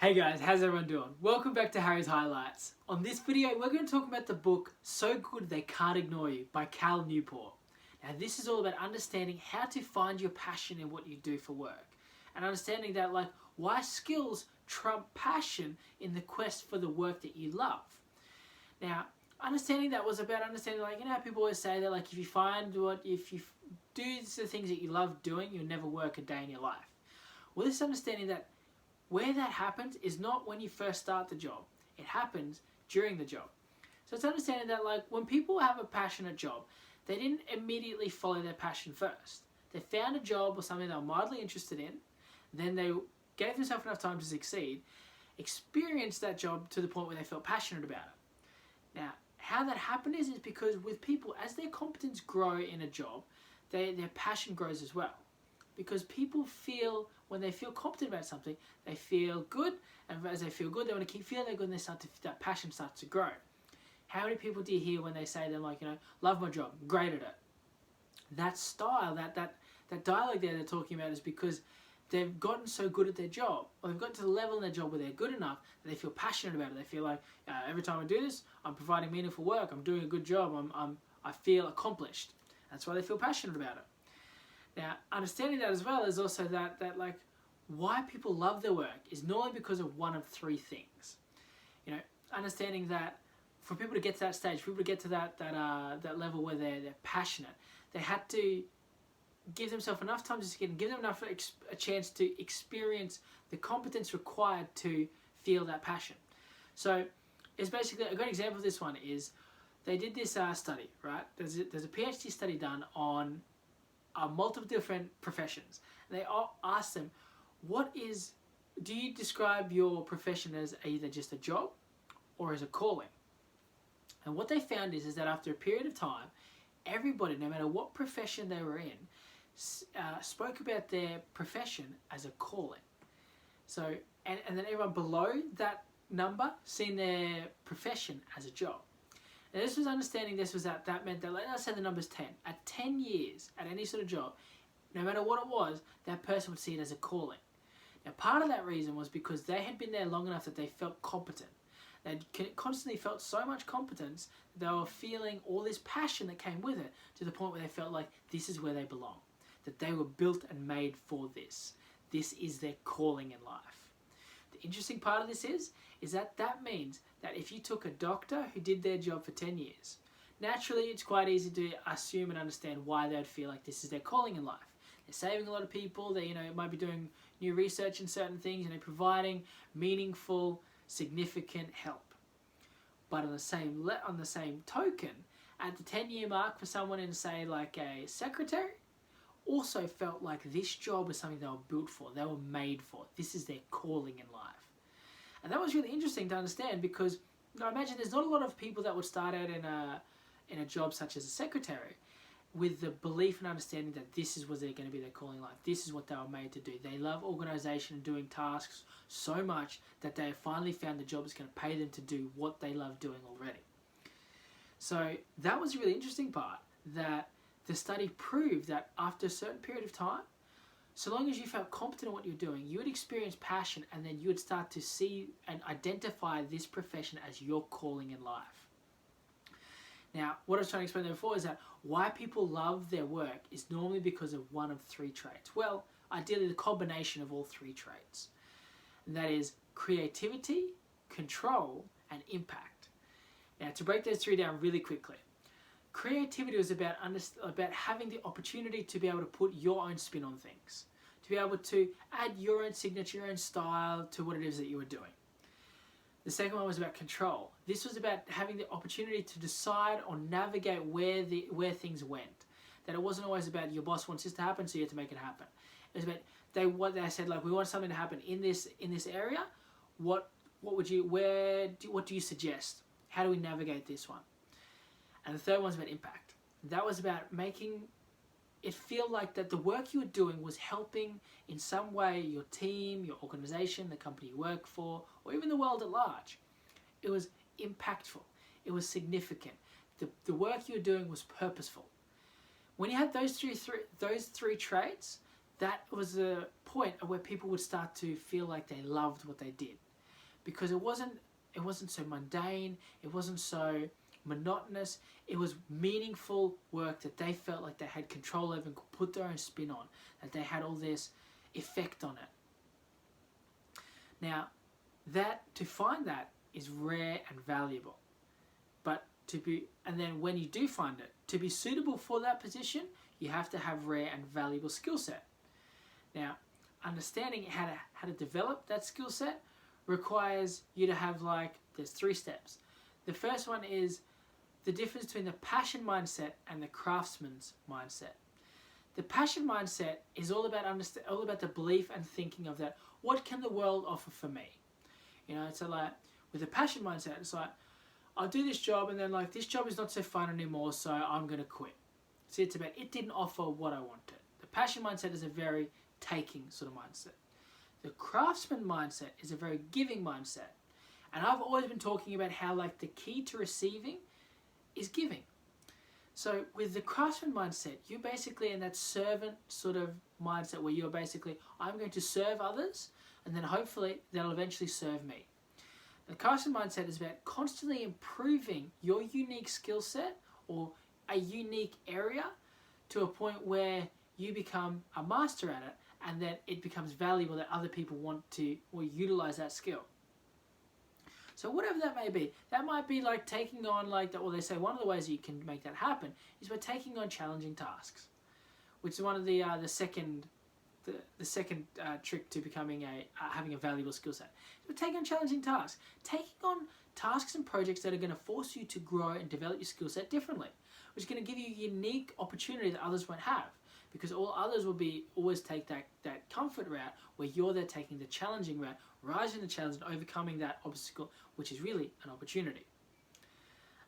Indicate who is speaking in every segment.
Speaker 1: Hey guys, how's everyone doing? Welcome back to Harry's Highlights. On this video, we're going to talk about the book So Good They Can't Ignore You by Newport. Now this is all about understanding how to find your passion in what you do for work. And understanding that why skills trump passion in the quest for the work that you love. Now, understanding that was about understanding how people always say that if you do the things that you love doing, you'll never work a day in your life. Well, this understanding that where that happens is not when you first start the job. It happens during the job. So it's understanding that when people have a passionate job, they didn't immediately follow their passion first. They found a job or something they were mildly interested in, then they gave themselves enough time to succeed, experienced that job to the point where they felt passionate about it. Now, how that happened is because with people, as their competence grow in a job, their passion grows as well. Because people feel, when they feel competent about something, they feel good, and as they feel good, they want to keep feeling good, and that passion starts to grow. How many people do you hear when they say them love my job, great at it? That style, that dialogue there they're talking about is because they've gotten so good at their job, or they've gotten to the level in their job where they're good enough that they feel passionate about it. They feel every time I do this, I'm providing meaningful work, I'm doing a good job, I feel accomplished. That's why they feel passionate about it. Now, understanding that as well is also that why people love their work is normally because of one of three things. Understanding that for people to get to that stage, for people to get to that level where they're passionate, they had to give themselves enough time to succeed and give them a chance to experience the competence required to feel that passion. So, it's basically a good example of this one is they did this study, right? There's a PhD study done on multiple different professions. And they all asked them, do you describe your profession as either just a job or as a calling? And what they found is that after a period of time, everybody, no matter what profession they were in, spoke about their profession as a calling. So, and then everyone below that number seen their profession as a job. Now this was understanding that meant that, let's say the number's 10. At 10 years, at any sort of job, no matter what it was, that person would see it as a calling. Now part of that reason was because they had been there long enough that they felt competent. They constantly felt so much competence that they were feeling all this passion that came with it to the point where they felt like this is where they belong. That they were built and made for this. This is their calling in life. The interesting part of this is that means that if you took a doctor who did their job for 10 years, naturally it's quite easy to assume and understand why they'd feel like this is their calling in life. They're saving a lot of people, they might be doing new research in certain things, providing meaningful, significant help. But on the same token, at the 10-year mark for someone in, say, a secretary, also felt like this job was something they were built for, they were made for. This is their calling in life. And that was really interesting to understand because I imagine there's not a lot of people that would start out in a job such as a secretary with the belief and understanding that this is going to be their calling in life. This is what they were made to do. They love organisation and doing tasks so much that they have finally found the job that's going to pay them to do what they love doing already. So that was a really interesting part, that the study proved that after a certain period of time, so long as you felt competent in what you're doing, you would experience passion, and then you would start to see and identify this profession as your calling in life. Now, what I was trying to explain there before is that why people love their work is normally because of one of three traits. Well, ideally the combination of all three traits. And that is creativity, control, and impact. Now, to break those three down really quickly. Creativity was about having the opportunity to be able to put your own spin on things, to be able to add your own signature, your own style to what it is that you were doing. The second one was about control. This was about having the opportunity to decide or navigate where things went. That it wasn't always about your boss wants this to happen, so you have to make it happen. It was about what they said, we want something to happen in this area. What do you suggest? How do we navigate this one? And the third one's about impact. That was about making it feel like that the work you were doing was helping in some way your team, your organization, the company you work for, or even the world at large. It was impactful. It was significant. The work you were doing was purposeful. When you had those three traits, that was a point where people would start to feel like they loved what they did. because it wasn't so mundane, it wasn't so monotonous. It was meaningful work that they felt like they had control over and could put their own spin on, that they had all this effect on it. Now, to find that is rare and valuable. And then when you do find it, to be suitable for that position, you have to have rare and valuable skill set. Now, understanding how to develop that skill set requires you to have there's 3 steps. The first one is the difference between the passion mindset and the craftsman's mindset. The passion mindset is all about the belief and thinking of that. What can the world offer for me? It's with a passion mindset, it's like, I'll do this job and then this job is not so fun anymore, so I'm going to quit. See, it's about it didn't offer what I wanted. The passion mindset is a very taking sort of mindset. The craftsman mindset is a very giving mindset. And I've always been talking about how the key to receiving is giving. So with the craftsman mindset, you're basically in that servant sort of mindset where you're basically, I'm going to serve others and then hopefully they'll eventually serve me. The craftsman mindset is about constantly improving your unique skill set or a unique area to a point where you become a master at it, and then it becomes valuable that other people want to or utilize that skill. So whatever that may be, that might be taking on they say one of the ways that you can make that happen is by taking on challenging tasks, which is one of the second trick to becoming having a valuable skill set. So take on challenging tasks, taking on tasks and projects that are going to force you to grow and develop your skill set differently, which is going to give you a unique opportunity that others won't have, because all others will always take that comfort route, where you're there taking the challenging route, rising the challenge and overcoming that obstacle, which is really an opportunity.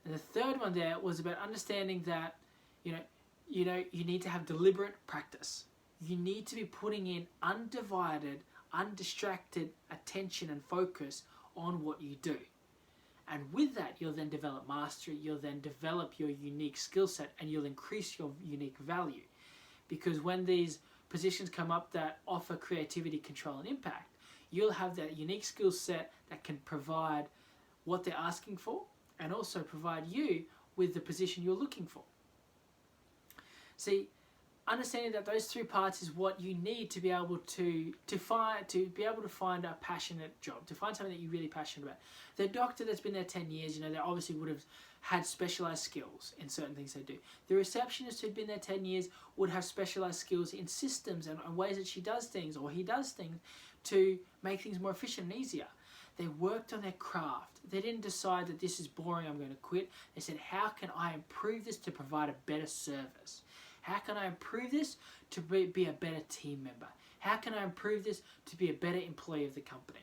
Speaker 1: And the third one there was about understanding that you need to have deliberate practice. You need to be putting in undivided, undistracted attention and focus on what you do. And with that, you'll then develop mastery, you'll then develop your unique skill set, and you'll increase your unique value. Because when these positions come up that offer creativity, control, and impact, you'll have that unique skill set that can provide what they're asking for and also provide you with the position you're looking for. See, understanding that those 3 parts is what you need to be able to find a passionate job, to find something that you're really passionate about. The doctor that's been there 10 years, they obviously would have had specialized skills in certain things they do. The receptionist who'd been there 10 years would have specialized skills in systems and ways that she does things or he does things to make things more efficient and easier. They worked on their craft. They didn't decide that this is boring, I'm going to quit. They said, how can I improve this to provide a better service? How can I improve this to be a better team member? How can I improve this to be a better employee of the company?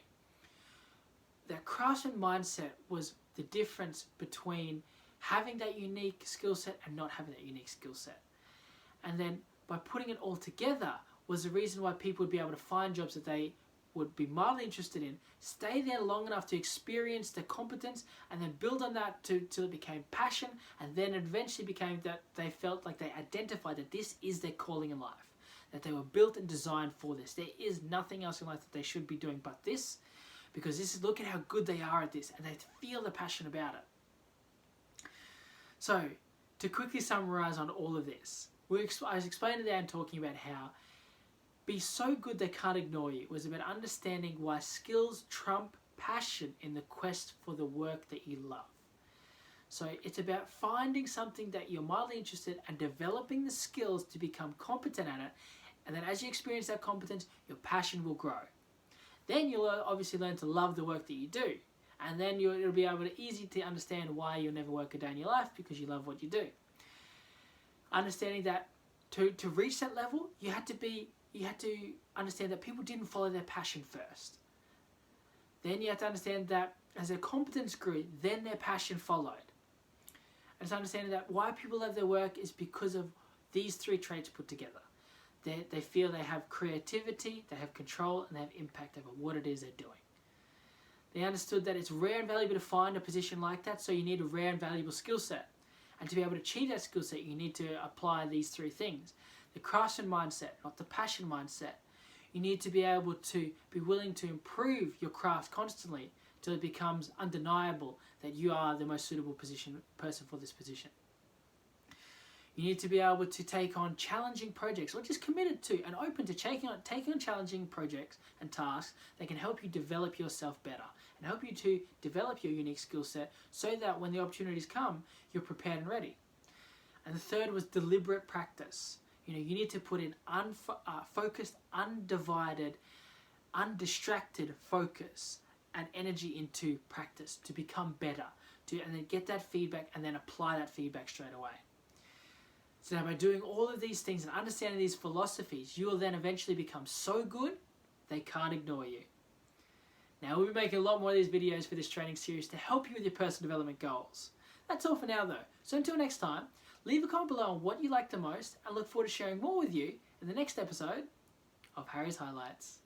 Speaker 1: That craftsman mindset was the difference between having that unique skill set and not having that unique skill set. And then by putting it all together was the reason why people would be able to find jobs that they would be mildly interested in, stay there long enough to experience the competence, and then build on that till it became passion, and then eventually became that they felt like they identified that this is their calling in life, that they were built and designed for this. There is nothing else in life that they should be doing but this, because this is, look at how good they are at this, and they feel the passion about it. So, to quickly summarize on all of this, I was explaining there and talking about how be so good they can't ignore you. It was about understanding why skills trump passion in the quest for the work that you love. So it's about finding something that you're mildly interested in and developing the skills to become competent at it. And then as you experience that competence, your passion will grow. Then you'll obviously learn to love the work that you do. And then it'll be able to easy to understand why you'll never work a day in your life, because you love what you do. Understanding that to reach that level, you had to understand that people didn't follow their passion first. Then you have to understand that as their competence grew, then their passion followed. And it's understanding that why people love their work is because of these 3 traits put together. They feel they have creativity, they have control, and they have impact over what it is they're doing. They understood that it's rare and valuable to find a position like that, so you need a rare and valuable skill set. And to be able to achieve that skill set, you need to apply these 3 things. The craftsman mindset, not the passion mindset. You need to be able to be willing to improve your craft constantly till it becomes undeniable that you are the most suitable person for this position. You need to be able to take on challenging projects, or just committed to and open to taking on challenging projects and tasks that can help you develop yourself better and help you to develop your unique skill set so that when the opportunities come, you're prepared and ready. And the third was deliberate practice. You need to put in focused, undivided, undistracted focus and energy into practice to become better, and then get that feedback and then apply that feedback straight away. So now by doing all of these things and understanding these philosophies, you will then eventually become so good, they can't ignore you. Now we'll be making a lot more of these videos for this training series to help you with your personal development goals. That's all for now though. So until next time, leave a comment below on what you like the most and look forward to sharing more with you in the next episode of Harry's Highlights.